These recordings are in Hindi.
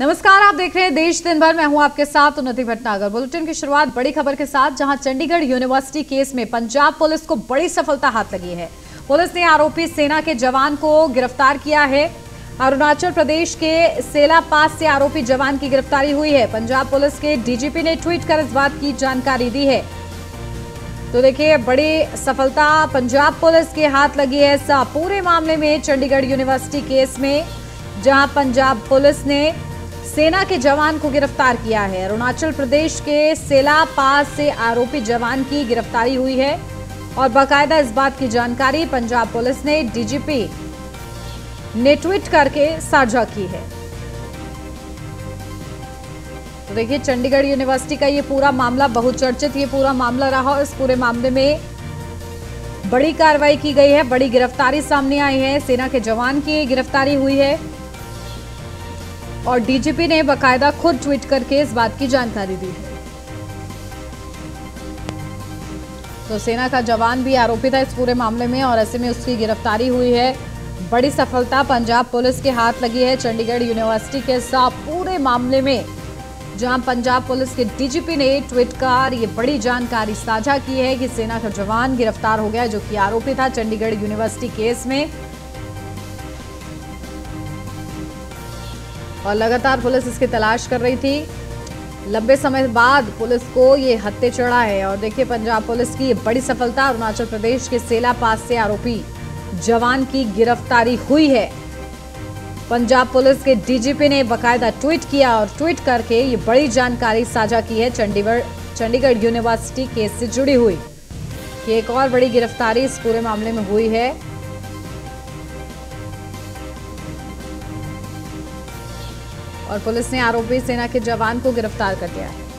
नमस्कार, आप देख रहे हैं देश दिन भर। मैं हूं आपके साथ उन्नति भटनागर। बुलेटिन की शुरुआत बड़ी खबर के साथ, जहां चंडीगढ़ यूनिवर्सिटी केस में पंजाब पुलिस को बड़ी सफलता हाथ लगी है। पुलिस ने आरोपी सेना के जवान को गिरफ्तार किया है। अरुणाचल प्रदेश के सेला पास से आरोपी जवान की गिरफ्तारी हुई है। पंजाब पुलिस के डीजीपी ने ट्वीट कर इस बात की जानकारी दी है। तो देखिए, बड़ी सफलता पंजाब पुलिस के हाथ लगी है इस पूरे मामले में, चंडीगढ़ यूनिवर्सिटी केस में, जहां पंजाब पुलिस ने सेना के जवान को गिरफ्तार किया है। अरुणाचल प्रदेश के सेला पास से आरोपी जवान की गिरफ्तारी हुई है और बाकायदा इस बात की जानकारी पंजाब पुलिस ने डीजीपी ने ट्वीट करके साझा की है। तो देखिए, चंडीगढ़ यूनिवर्सिटी का ये पूरा मामला बहुचर्चित ये पूरा मामला रहा और इस पूरे मामले में बड़ी कार्रवाई की गई है, बड़ी गिरफ्तारी सामने आई है। सेना के जवान की गिरफ्तारी हुई है और डीजीपी ने बाकायदा खुद ट्वीट करके इस बात की जानकारी दी है। तो सेना का जवान भी आरोपी था इस पूरे मामले में और ऐसे में उसकी गिरफ्तारी हुई है। बड़ी सफलता पंजाब पुलिस के हाथ लगी है चंडीगढ़ यूनिवर्सिटी के इस पूरे मामले में, जहां पंजाब पुलिस के डीजीपी ने ट्वीट कर ये बड़ी जानकारी साझा की है कि सेना का जवान गिरफ्तार हो गया, जो कि आरोपी था चंडीगढ़ यूनिवर्सिटी केस में। और लगातार पुलिस इसकी तलाश कर रही थी। लंबे समय बाद पुलिस को ये हत्थे चढ़ा है और देखिए, पंजाब पुलिस की ये बड़ी सफलता, अरुणाचल प्रदेश के सेला पास से आरोपी जवान की गिरफ्तारी हुई है। पंजाब पुलिस के डीजीपी ने बाकायदा ट्वीट किया और ट्वीट करके ये बड़ी जानकारी साझा की है चंडीगढ़ यूनिवर्सिटी केस से जुड़ी हुई कि एक और बड़ी गिरफ्तारी इस पूरे मामले में हुई है। और पुलिस ने आरोपी सेना के जवान को गिरफ्तार कर लिया है।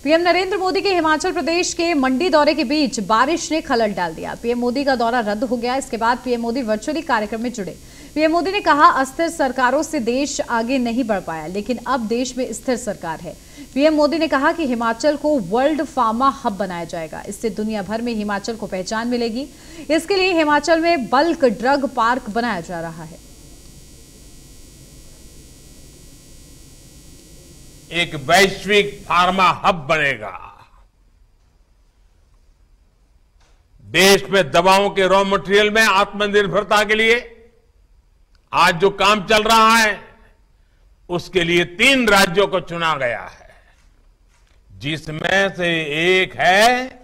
पीएम नरेंद्र मोदी के हिमाचल प्रदेश के मंडी दौरे के बीच बारिश ने खलल डाल दिया। पीएम मोदी का दौरा रद्द हो गया। इसके बाद पीएम मोदी वर्चुअली कार्यक्रम में जुड़े। पीएम मोदी ने कहा, अस्थिर सरकारों से देश आगे नहीं बढ़ पाया, लेकिन अब देश में स्थिर सरकार है। पीएम मोदी ने कहा कि हिमाचल को वर्ल्ड फार्मा हब बनाया जाएगा। इससे दुनिया भर में हिमाचल को पहचान मिलेगी। इसके लिए हिमाचल में बल्क ड्रग पार्क बनाया जा रहा है। एक वैश्विक फार्मा हब बनेगा। देश में दवाओं के रॉ मटेरियल में आत्मनिर्भरता के लिए आज जो काम चल रहा है, उसके लिए 3 राज्यों को चुना गया है, जिसमें से एक है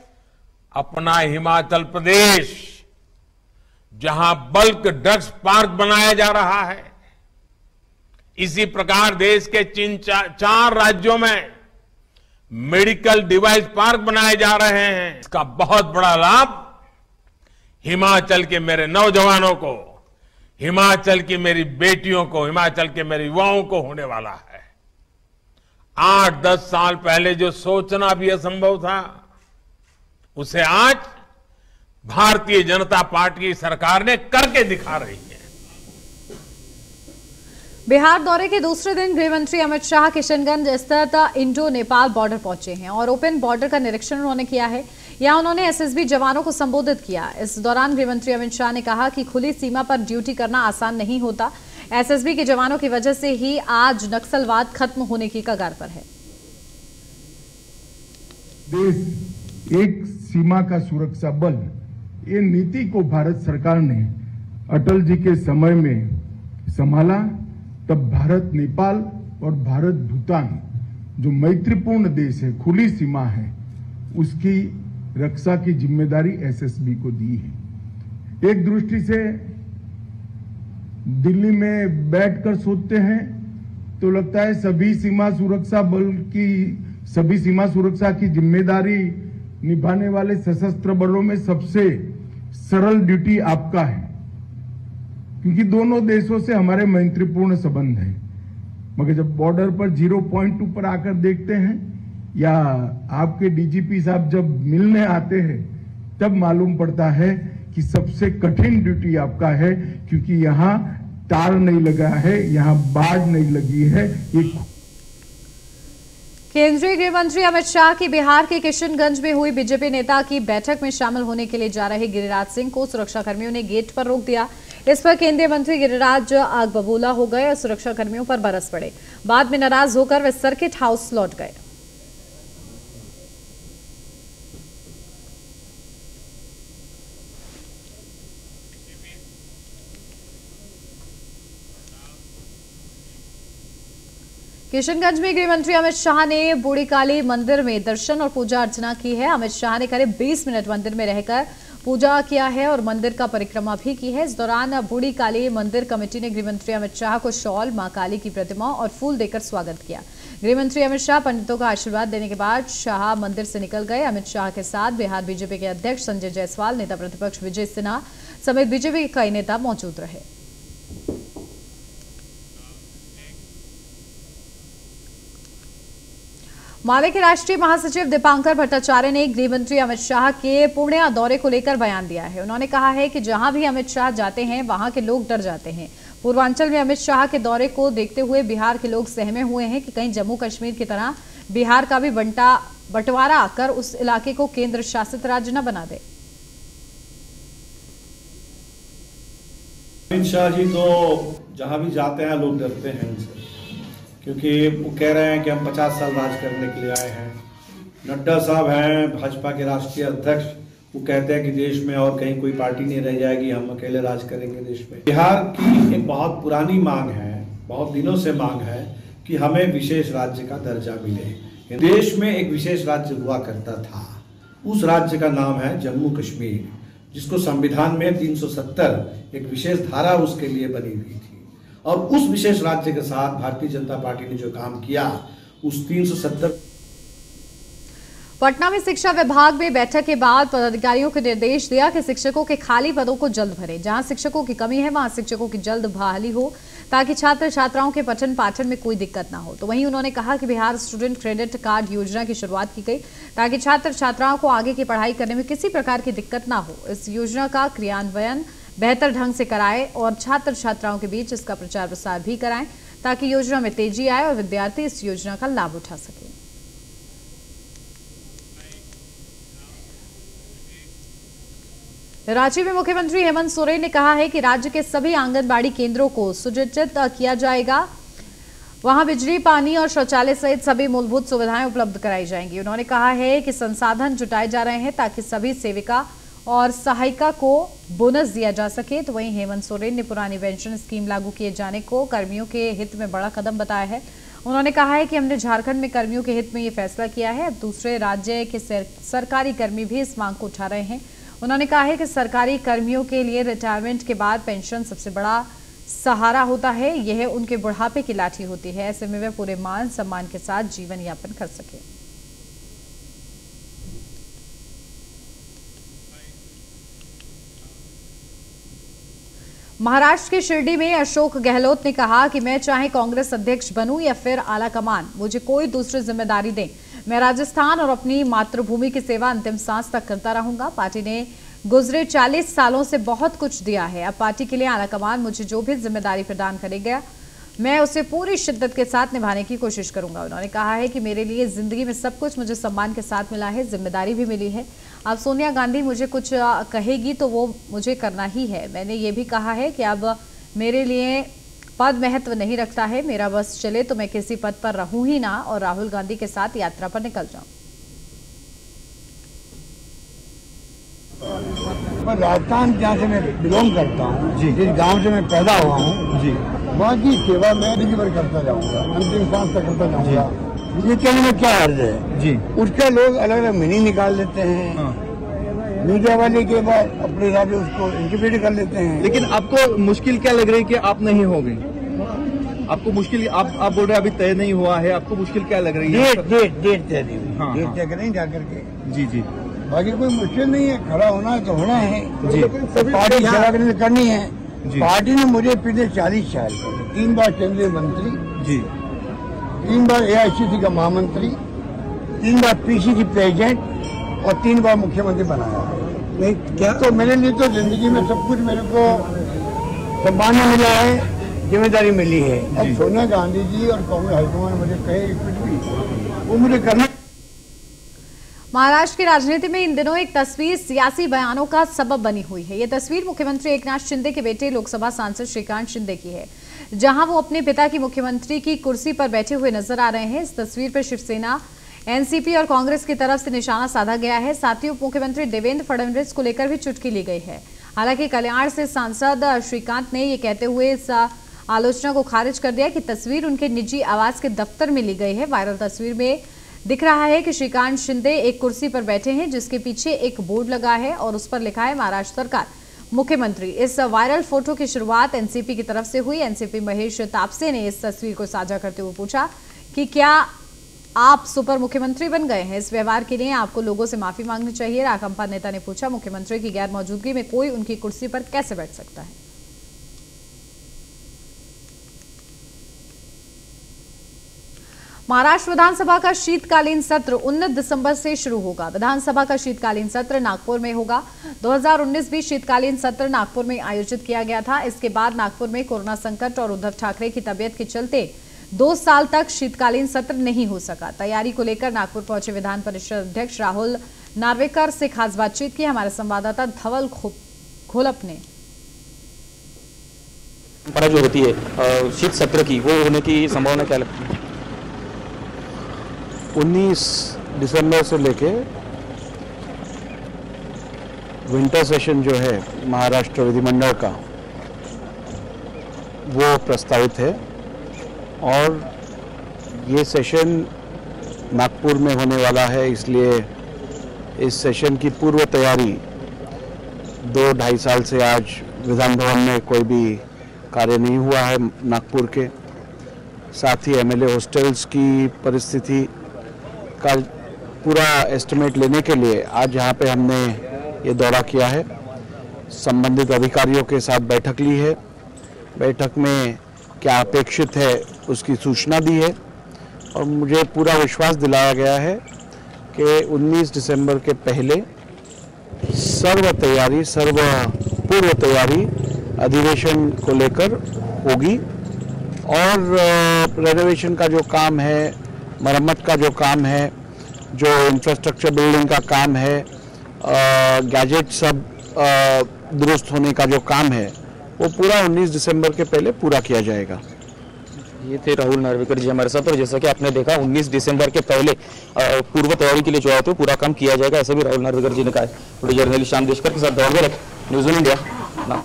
अपना हिमाचल प्रदेश, जहां बल्क ड्रग्स पार्क बनाया जा रहा है। इसी प्रकार देश के 4 राज्यों में मेडिकल डिवाइस पार्क बनाए जा रहे हैं। इसका बहुत बड़ा लाभ हिमाचल के मेरे नौजवानों को, हिमाचल की मेरी बेटियों को, हिमाचल के मेरे युवाओं को होने वाला है। 8-10 साल पहले जो सोचना भी असंभव था, उसे आज भारतीय जनता पार्टी की सरकार ने करके दिखा रही है। बिहार दौरे के दूसरे दिन गृह मंत्री अमित शाह किशनगंज स्थित इंडो नेपाल बॉर्डर पहुंचे हैं और ओपन बॉर्डर का निरीक्षण उन्होंने किया है। यहां उन्होंने एसएसबी जवानों को संबोधित किया। इस दौरान गृह मंत्री अमित शाह ने कहा कि खुली सीमा पर ड्यूटी करना आसान नहीं होता। एसएसबी के जवानों की वजह से ही आज नक्सलवाद खत्म होने की कगार पर है। देश एक सीमा का सुरक्षा बल, ये नीति को भारत सरकार ने अटल जी के समय में संभाला। तब भारत नेपाल और भारत भूटान, जो मैत्रीपूर्ण देश है, खुली सीमा है, उसकी रक्षा की जिम्मेदारी एसएसबी को दी है। एक दृष्टि से दिल्ली में बैठकर सोचते हैं तो लगता है सभी सीमा सुरक्षा की जिम्मेदारी निभाने वाले सशस्त्र बलों में सबसे सरल ड्यूटी आपका है, क्योंकि दोनों देशों से हमारे मैत्रीपूर्ण संबंध है। मगर जब बॉर्डर पर 0 पॉइंट पर आकर देखते हैं या आपके डीजीपी साहब जब मिलने आते हैं, तब मालूम पड़ता है कि सबसे कठिन ड्यूटी आपका है, क्योंकि यहाँ तार नहीं लगा है, यहाँ बाड़ नहीं लगी है। केंद्रीय गृह मंत्री अमित शाह की बिहार के किशनगंज में हुई बीजेपी नेता की बैठक में शामिल होने के लिए जा रहे गिरिराज सिंह को सुरक्षाकर्मियों ने गेट पर रोक दिया। इस पर केंद्रीय मंत्री गिरिराज आग बबूला हो गए और सुरक्षाकर्मियों पर बरस पड़े। बाद में नाराज होकर वे सर्किट हाउस लौट गए। किशनगंज में गृह मंत्री अमित शाह ने बूढ़ी काली मंदिर में दर्शन और पूजा अर्चना की है। अमित शाह ने करीब 20 मिनट मंदिर में रहकर पूजा किया है और मंदिर का परिक्रमा भी की है। इस दौरान बूढ़ी काली मंदिर कमेटी ने गृह मंत्री अमित शाह को शॉल, मां काली की प्रतिमा और फूल देकर स्वागत किया। गृह मंत्री अमित शाह पंडितों का आशीर्वाद देने के बाद शाह मंदिर से निकल गए। अमित शाह के साथ बिहार बीजेपी के अध्यक्ष संजय जायसवाल, नेता प्रतिपक्ष विजय सिन्हा समेत बीजेपी के कई नेता मौजूद रहे। माले के राष्ट्रीय महासचिव दीपांकर भट्टाचार्य ने गृह मंत्री अमित शाह के पूर्णिया दौरे को लेकर बयान दिया है। उन्होंने कहा है कि जहां भी अमित शाह जाते हैं वहां के लोग डर जाते हैं। पूर्वांचल में अमित शाह के दौरे को देखते हुए बिहार के लोग सहमे हुए हैं कि कहीं जम्मू कश्मीर की तरह बिहार का भी बंटवारा कर उस इलाके को केंद्र शासित राज्य न बना दे। अमित शाह जी तो जहां भी जाते हैं लोग डरते हैं उनसे, क्योंकि वो कह रहे हैं कि हम 50 साल राज करने के लिए आए हैं। नड्डा साहब हैं भाजपा के राष्ट्रीय अध्यक्ष, वो कहते हैं कि देश में और कहीं कोई पार्टी नहीं रह जाएगी, हम अकेले राज करेंगे देश में। बिहार की एक बहुत पुरानी मांग है, बहुत दिनों से मांग है कि हमें विशेष राज्य का दर्जा मिले। देश में एक विशेष राज्य हुआ करता था, उस राज्य का नाम है जम्मू कश्मीर, जिसको संविधान में 370 एक विशेष धारा उसके लिए बनी हुई थी। और उस विशेष राज्य के साथ भारतीय जनता पार्टी ने जो काम किया, उस 370। पटना में शिक्षा विभाग में बैठक के बाद पदाधिकारियों को निर्देश दिया कि शिक्षकों के खाली पदों को जल्द भरें। जहां शिक्षकों की कमी है वहां शिक्षकों की जल्द बहाली हो, ताकि छात्र छात्राओं के पठन पाठन में कोई दिक्कत ना हो। तो वहीं उन्होंने कहा कि बिहार स्टूडेंट क्रेडिट कार्ड योजना की शुरुआत की गई, ताकि छात्र छात्राओं को आगे की पढ़ाई करने में किसी प्रकार की दिक्कत ना हो। इस योजना का क्रियान्वयन बेहतर ढंग से कराएं और छात्र छात्राओं के बीच इसका प्रचार प्रसार भी कराएं, ताकि योजना में तेजी आए और विद्यार्थी इस योजना का लाभ उठा सकें। रांची में मुख्यमंत्री हेमंत सोरेन ने कहा है कि राज्य के सभी आंगनबाड़ी केंद्रों को सुजित किया जाएगा। वहां बिजली, पानी और शौचालय सहित सभी मूलभूत सुविधाएं उपलब्ध कराई जाएंगी। उन्होंने कहा है कि संसाधन जुटाए जा रहे हैं ताकि सभी सेविका और सहायिका को बोनस दिया जा सके। तो वहीं हेमंत सोरेन ने पुरानी पेंशन स्कीम लागू किए जाने को कर्मियों के हित में बड़ा कदम बताया है। उन्होंने कहा है कि हमने झारखंड में कर्मियों के हित में ये फैसला किया है। अब दूसरे राज्य के सरकारी कर्मी भी इस मांग को उठा रहे हैं। उन्होंने कहा है कि सरकारी कर्मियों के लिए रिटायरमेंट के बाद पेंशन सबसे बड़ा सहारा होता है। यह उनके बुढ़ापे की लाठी होती है। ऐसे में वे पूरे मान सम्मान के साथ जीवन यापन कर सके। महाराष्ट्र के शिरडी में अशोक गहलोत ने कहा कि मैं चाहे कांग्रेस अध्यक्ष बनूं या फिर आला कमान, मुझे कोई दूसरी जिम्मेदारी दें, मैं राजस्थान और अपनी मातृभूमि की सेवा अंतिम सांस तक करता रहूंगा। पार्टी ने गुजरे 40 सालों से बहुत कुछ दिया है। अब पार्टी के लिए आला कमान मुझे जो भी जिम्मेदारी प्रदान करेगा, मैं उसे पूरी शिद्दत के साथ निभाने की कोशिश करूंगा। उन्होंने कहा है कि मेरे लिए जिंदगी में सब कुछ मुझे सम्मान के साथ मिला है, जिम्मेदारी भी मिली है। अब सोनिया गांधी मुझे कुछ कहेगी तो वो मुझे करना ही है। मैंने ये भी कहा है कि अब मेरे लिए पद महत्व नहीं रखता है, मेरा बस चले तो मैं किसी पद पर रहूं ही ना और राहुल गांधी के साथ यात्रा पर निकल जाऊं। पर राजस्थान जहाँ से मैं बिलोंग करता हूँ, जिस गांव से मैं पैदा हुआ हूँ जी, वहाँ की सेवा मैं जिंदगी करता जाऊँगा, अंतिम सांस तक करता जाऊँगा। ये कहने में क्या अर्ज है जी? उसके लोग अलग अलग मीनिंग निकाल लेते हैं। मीडिया वाले के बाद अपने हिसाब से उसको इंटरप्रेट कर लेते हैं। लेकिन आपको मुश्किल क्या लग रही है कि आप नहीं हो गए? आपको मुश्किल, आप बोल रहे हैं अभी तय नहीं हुआ है, आपको मुश्किल क्या लग रही है? डेट तय नहीं हुई, डेट तय करें जाकर के। जी जी, बाकी कोई मुश्किल नहीं है, खड़ा होना है तो होना है जी। तो पार्टी सेवा करनी है। पार्टी ने मुझे पिछले 40 साल 3 बार केंद्रीय मंत्री जी, 3 बार AICC का महामंत्री, 3 बार PCC प्रेसिडेंट और 3 बार मुख्यमंत्री बनाया। नहीं क्या तो मेरे लिए तो जिंदगी में सब कुछ मेरे को सम्मान मिला है, जिम्मेदारी मिली है। अब सोनिया गांधी जी और कांग्रेस हाईकमान मुझे कहे कुछ भी, वो मुझे करना। महाराष्ट्र की राजनीति में इन दिनों एक तस्वीर सियासी बयानों का सबब बनी हुई है। ये तस्वीर मुख्यमंत्री एकनाथ शिंदे के बेटे लोकसभा सांसद श्रीकांत शिंदे की है, जहां वो अपने पिता की मुख्यमंत्री की कुर्सी पर बैठे हुए नजर आ रहे हैं। इस तस्वीर पर शिवसेना, एनसीपी और कांग्रेस की तरफ से निशाना साधा गया है। साथ ही उप मुख्यमंत्री देवेंद्र फडणवीस को लेकर भी चुटकी ली गई है। हालांकि कल्याण से सांसद श्रीकांत ने ये कहते हुए इस आलोचना को खारिज कर दिया कि तस्वीर उनके निजी आवास के दफ्तर में ली गई है। वायरल तस्वीर में दिख रहा है कि श्रीकांत शिंदे एक कुर्सी पर बैठे हैं, जिसके पीछे एक बोर्ड लगा है और उस पर लिखा है महाराष्ट्र सरकार मुख्यमंत्री। इस वायरल फोटो की शुरुआत एनसीपी की तरफ से हुई। एनसीपी महेश तापसे ने इस तस्वीर को साझा करते हुए पूछा कि क्या आप सुपर मुख्यमंत्री बन गए हैं? इस व्यवहार के लिए आपको लोगों से माफी मांगनी चाहिए। राकांपा नेता ने पूछा, मुख्यमंत्री की गैर मौजूदगी में कोई उनकी कुर्सी पर कैसे बैठ सकता है? महाराष्ट्र विधानसभा का शीतकालीन सत्र 19 दिसंबर से शुरू होगा। विधानसभा का शीतकालीन सत्र नागपुर में होगा। 2019 भी शीतकालीन सत्र नागपुर में आयोजित किया गया था। इसके बाद नागपुर में कोरोना संकट और उद्धव ठाकरे की तबियत के चलते 2 साल तक शीतकालीन सत्र नहीं हो सका। तैयारी को लेकर नागपुर पहुंचे विधान परिषद अध्यक्ष राहुल नार्वेकर से खास बातचीत की हमारे संवाददाता धवल घोलप ने। परंपरा जो होती है शीत सत्र की, वो होने की संभावना क्या लगती है? 19 दिसंबर से लेके विंटर सेशन जो है महाराष्ट्र विधिमंडल का, वो प्रस्तावित है और ये सेशन नागपुर में होने वाला है। इसलिए इस सेशन की पूर्व तैयारी 2-2.5 साल से आज विधान भवन में कोई भी कार्य नहीं हुआ है नागपुर के। साथ ही एमएलए हॉस्टल्स की परिस्थिति का पूरा एस्टिमेट लेने के लिए आज यहाँ पे हमने ये दौरा किया है। संबंधित अधिकारियों के साथ बैठक ली है। बैठक में क्या अपेक्षित है उसकी सूचना दी है और मुझे पूरा विश्वास दिलाया गया है कि 19 दिसंबर के पहले पूर्व तैयारी अधिवेशन को लेकर होगी और रेनोवेशन का जो काम है, मरम्मत का जो काम है, जो इंफ्रास्ट्रक्चर बिल्डिंग का काम है, गैजेट सब दुरुस्त होने का जो काम है, वो पूरा 19 दिसंबर के पहले पूरा किया जाएगा। ये थे राहुल नार्वेकर जी हमारे साथ। और जैसा कि आपने देखा 19 दिसंबर के पहले पूर्व तैयारी के लिए जो है तो पूरा काम किया जाएगा, ऐसा भी राहुल नार्वेकर जी ने कहा है। जर्नलिस्ट श्याम देशकर के साथ दौड़ न्यूज़ इंडिया।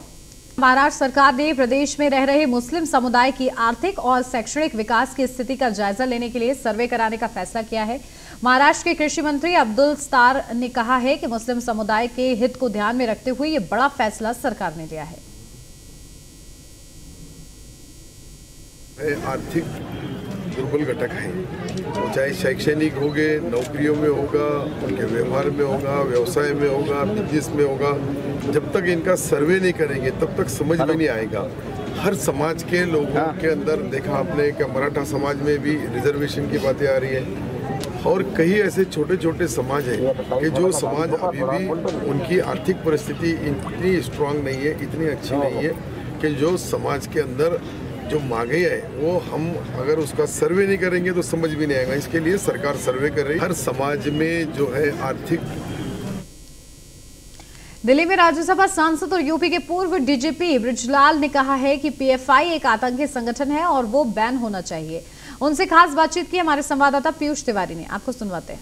महाराष्ट्र सरकार ने प्रदेश में रह रहे मुस्लिम समुदाय की आर्थिक और शैक्षणिक विकास की स्थिति का जायजा लेने के लिए सर्वे कराने का फैसला किया है। महाराष्ट्र के कृषि मंत्री अब्दुल सत्तार ने कहा है कि मुस्लिम समुदाय के हित को ध्यान में रखते हुए ये बड़ा फैसला सरकार ने लिया है। आर्थिक दुर्बल घटक है, वो चाहे शैक्षणिक हो गए, नौकरियों में होगा, उनके व्यवहार में होगा, व्यवसाय में होगा, बिजनेस में होगा। जब तक इनका सर्वे नहीं करेंगे तब तक समझ में नहीं आएगा। हर समाज के लोगों के अंदर देखा आपने कि मराठा समाज में भी रिजर्वेशन की बातें आ रही है और कई ऐसे छोटे छोटे समाज है कि जो समाज अभी भी उनकी आर्थिक परिस्थिति इतनी स्ट्रांग नहीं है, इतनी अच्छी नहीं है कि जो समाज के अंदर जो महंगाई है वो हम अगर उसका सर्वे नहीं करेंगे तो समझ भी नहीं आएगा। इसके लिए सरकार सर्वे कर रही है। हर समाज में जो है आर्थिक। दिल्ली में राज्यसभा सांसद और यूपी के पूर्व डीजीपी बृजलाल ने कहा है कि पीएफआई एक आतंकी संगठन है और वो बैन होना चाहिए। उनसे खास बातचीत की हमारे संवाददाता पीयूष तिवारी ने, आपको सुनवाते हैं।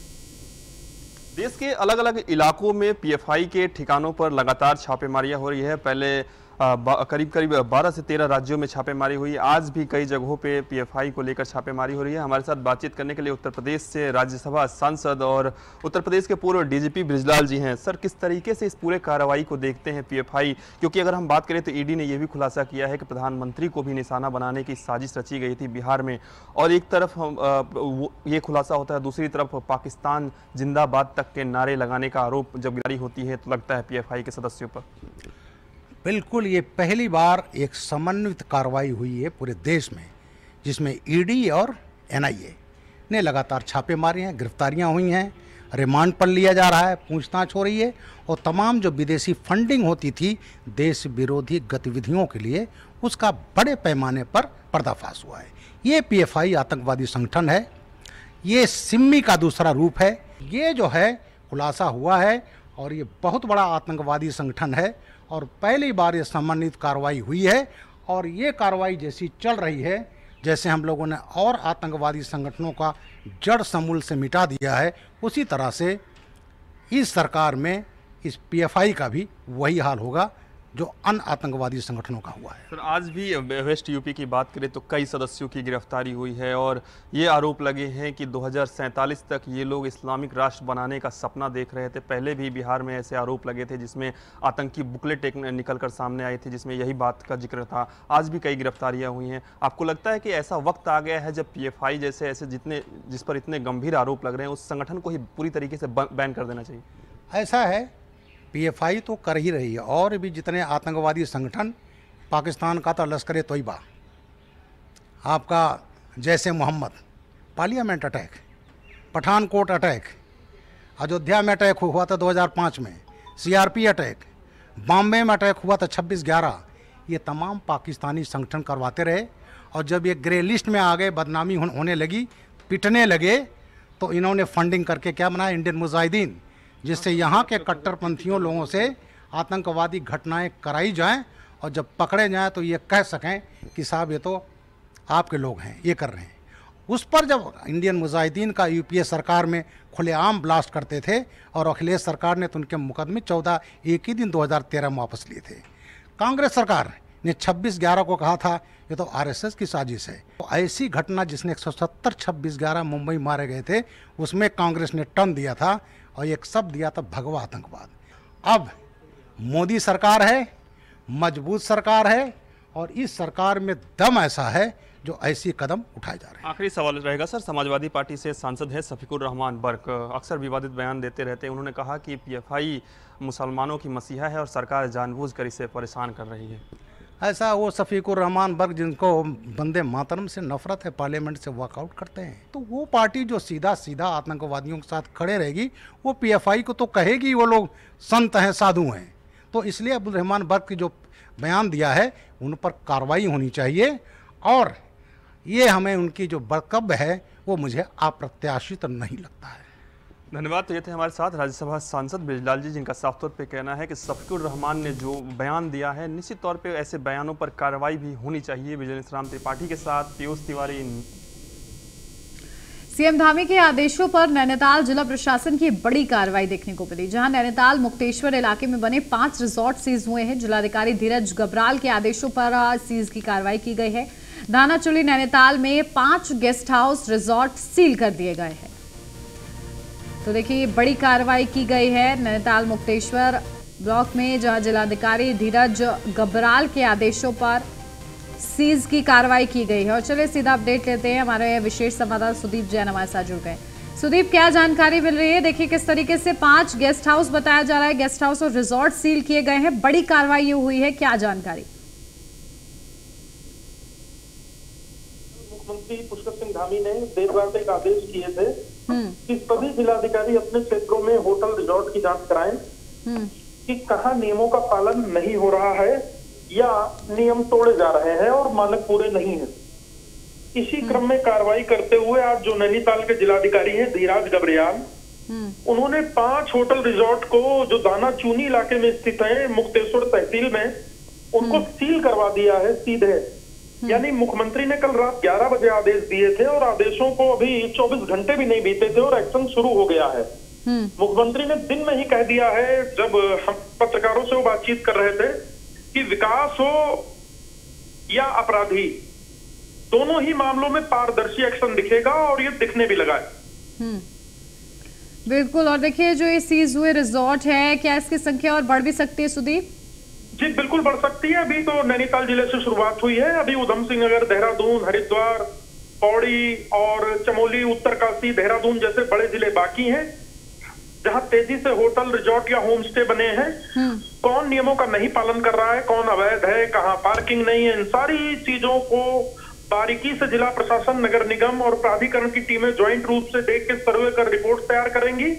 देश के अलग अलग इलाकों में पीएफआई के ठिकानों पर लगातार छापेमारियां हो रही है। पहले करीब 12 से 13 राज्यों में छापेमारी हुई। आज भी कई जगहों पे पीएफआई को लेकर छापेमारी हो रही है। हमारे साथ बातचीत करने के लिए उत्तर प्रदेश से राज्यसभा सांसद और उत्तर प्रदेश के पूर्व डीजीपी बृजलाल जी हैं। सर, किस तरीके से इस पूरे कार्रवाई को देखते हैं पीएफआई? क्योंकि अगर हम बात करें तो ईडी ने यह भी खुलासा किया है कि प्रधानमंत्री को भी निशाना बनाने की साजिश रची गई थी बिहार में, और एक तरफ ये खुलासा होता है, दूसरी तरफ पाकिस्तान जिंदाबाद तक के नारे लगाने का आरोप जब जारी होती है तो लगता है पीएफआई के सदस्यों पर। बिल्कुल, ये पहली बार एक समन्वित कार्रवाई हुई है पूरे देश में, जिसमें ईडी और एनआईए ने लगातार छापे मारे हैं, गिरफ्तारियां हुई हैं, रिमांड पर लिया जा रहा है, पूछताछ हो रही है और तमाम जो विदेशी फंडिंग होती थी देश विरोधी गतिविधियों के लिए, उसका बड़े पैमाने पर पर्दाफाश हुआ है। ये पीएफआई आतंकवादी संगठन है। ये सिम्मी का दूसरा रूप है। ये जो है खुलासा हुआ है और ये बहुत बड़ा आतंकवादी संगठन है और पहली बार ये समन्वित कार्रवाई हुई है और ये कार्रवाई जैसी चल रही है जैसे हम लोगों ने और आतंकवादी संगठनों का जड़ समूल से मिटा दिया है, उसी तरह से इस सरकार में इस पीएफआई का भी वही हाल होगा जो अन्य आतंकवादी संगठनों का हुआ है। सर, आज भी वेस्ट यूपी की बात करें तो कई सदस्यों की गिरफ्तारी हुई है और ये आरोप लगे हैं कि 2047 तक ये लोग इस्लामिक राष्ट्र बनाने का सपना देख रहे थे। पहले भी बिहार में ऐसे आरोप लगे थे जिसमें आतंकी बुकलेट निकल कर सामने आई थी जिसमें यही बात का जिक्र था। आज भी कई गिरफ्तारियाँ हुई हैं। आपको लगता है कि ऐसा वक्त आ गया है जब पीएफआई जैसे ऐसे जिस पर इतने गंभीर आरोप लग रहे हैं उस संगठन को ही पूरी तरीके से बैन कर देना चाहिए? ऐसा है, पीएफआई तो कर ही रही है और भी जितने आतंकवादी संगठन, पाकिस्तान का तो लश्कर तोयबा, आपका जैसे Mohammed, parliament attack, Pathankot attack, Ayodhya में अटैक हुआ था 2005 में, सीआरपी अटैक, बॉम्बे में अटैक हुआ था 26/11, ये तमाम पाकिस्तानी संगठन करवाते रहे और जब ये ग्रे लिस्ट में आ गए, बदनामी होने लगी, पिटने लगे, तो इन्होंने फंडिंग करके क्या बनाया, इंडियन मुजाहिदीन, जिससे यहाँ के कट्टरपंथियों लोगों से आतंकवादी घटनाएं कराई जाएं और जब पकड़े जाएं तो ये कह सकें कि साहब ये तो आपके लोग हैं, ये कर रहे हैं। उस पर जब इंडियन मुजाहिदीन का यूपीए सरकार में खुलेआम ब्लास्ट करते थे और अखिलेश सरकार ने तो उनके मुकदमे 14 एक ही दिन 2013 में वापस लिए थे। कांग्रेस सरकार ने 26/11 को कहा था ये तो आरएसएस की साजिश है। तो ऐसी घटना जिसने 170 26/11 मुंबई मारे गए थे उसमें कांग्रेस ने टर्न दिया था और एक शब्द दिया था भगवा आतंकवाद। अब मोदी सरकार है, मजबूत सरकार है और इस सरकार में दम ऐसा है जो ऐसी कदम उठाए जा रहे हैं। आखिरी सवाल रहेगा सर, समाजवादी पार्टी से सांसद है शफीकुर रहमान बर्क, अक्सर विवादित बयान देते रहते हैं। उन्होंने कहा कि पीएफआई मुसलमानों की मसीहा है और सरकार जानबूझकर इसे परेशान कर रही है। ऐसा वो शफीकुर रहमान बर्क जिनको वंदे मातरम से नफरत है, पार्लियामेंट से वॉकआउट करते हैं, तो वो पार्टी जो सीधा सीधा आतंकवादियों के साथ खड़े रहेगी वो पीएफआई को तो कहेगी वो लोग संत हैं, साधु हैं। तो इसलिए अब्दुल रहमान बर्क की जो बयान दिया है उन पर कार्रवाई होनी चाहिए और ये हमें उनकी जो बर्कब है वो मुझे अप्रत्याशित नहीं लगता है। धन्यवाद। तो ये थे हमारे साथ राज्यसभा सांसद बृजलाल जी, जिनका साफ तौर पे कहना है कि शफीकुर रहमान ने जो बयान दिया है निश्चित तौर पे ऐसे बयानों पर कार्रवाई भी होनी चाहिए। विजयेंद्र राम त्रिपाठी के साथ पीयूष तिवारी। सीएम धामी के आदेशों पर नैनीताल जिला प्रशासन की बड़ी कार्रवाई देखने को मिली, जहां नैनीताल मुक्तेश्वर इलाके में बने 5 रिजॉर्ट सीज हुए हैं। जिलाधिकारी धीरज गबराल के आदेशों पर सीज की कार्रवाई की गई है। दानाचुली नैनीताल में 5 गेस्ट हाउस रिजॉर्ट सील कर दिए गए हैं। तो देखिए बड़ी कार्रवाई की गई है नैनीताल मुक्तेश्वर ब्लॉक में, जहां जिलाधिकारी धीरज गबराल के आदेशों पर सीज की कार्रवाई की गई है। और चलिए सीधा अपडेट लेते हैं, हमारे विशेष संवाददाता सुदीप जैन हमारे साथ जुड़ गए। सुदीप, क्या जानकारी मिल रही है? देखिए किस तरीके से 5 गेस्ट हाउस बताया जा रहा है, गेस्ट हाउस और रिजॉर्ट सील किए गए हैं, बड़ी कार्रवाई हुई है, क्या जानकारी? मुख्यमंत्री पुष्कर सिंह धामी ने देर रात एक आदेश किए थे कि सभी जिलाधिकारी अपने क्षेत्रों में होटल रिजॉर्ट की जांच कराएं कि कहां नियमों का पालन नहीं हो रहा है या नियम तोड़े जा रहे हैं और मानक पूरे नहीं है। इसी क्रम में कार्रवाई करते हुए आज जो नैनीताल के जिलाधिकारी हैं धीरज गबरियाल, उन्होंने 5 होटल रिजॉर्ट को जो दानाचूनी इलाके में स्थित है मुक्तेश्वर तहसील में, उनको सील करवा दिया है सीधे। यानी मुख्यमंत्री ने कल रात 11 बजे आदेश दिए थे और आदेशों को अभी 24 घंटे भी नहीं बीते थे और एक्शन शुरू हो गया है। मुख्यमंत्री ने दिन में ही कह दिया है, जब हम पत्रकारों से वो बातचीत कर रहे थे, कि विकास हो या अपराधी दोनों ही मामलों में पारदर्शी एक्शन दिखेगा और ये दिखने भी लगा है। बिल्कुल। और देखिए जो ये सीज हुए रिजॉर्ट है, क्या इसकी संख्या और बढ़ भी सकती है सुदीप? जी बिल्कुल बढ़ सकती है। अभी तो नैनीताल जिले से शुरुआत हुई है, अभी उधम सिंह नगर, देहरादून, हरिद्वार, पौड़ी और चमोली, उत्तरकाशी, देहरादून जैसे बड़े जिले बाकी हैं जहां तेजी से होटल रिजॉर्ट या होम स्टे बने हैं। कौन नियमों का नहीं पालन कर रहा है, कौन अवैध है, कहां पार्किंग नहीं है, इन सारी चीजों को बारीकी से जिला प्रशासन, नगर निगम और प्राधिकरण की टीमें ज्वाइंट रूप से देख के सर्वे कर रिपोर्ट तैयार करेंगी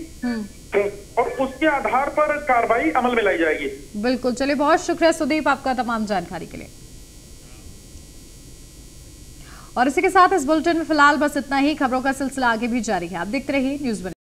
और उसके आधार पर कार्रवाई अमल में लाई जाएगी। बिल्कुल। चलिए बहुत शुक्रिया सुदीप आपका तमाम जानकारी के लिए। और इसी के साथ इस बुलेटिन में फिलहाल बस इतना ही। खबरों का सिलसिला आगे भी जारी है, आप देखते रहिए न्यूज़ 1।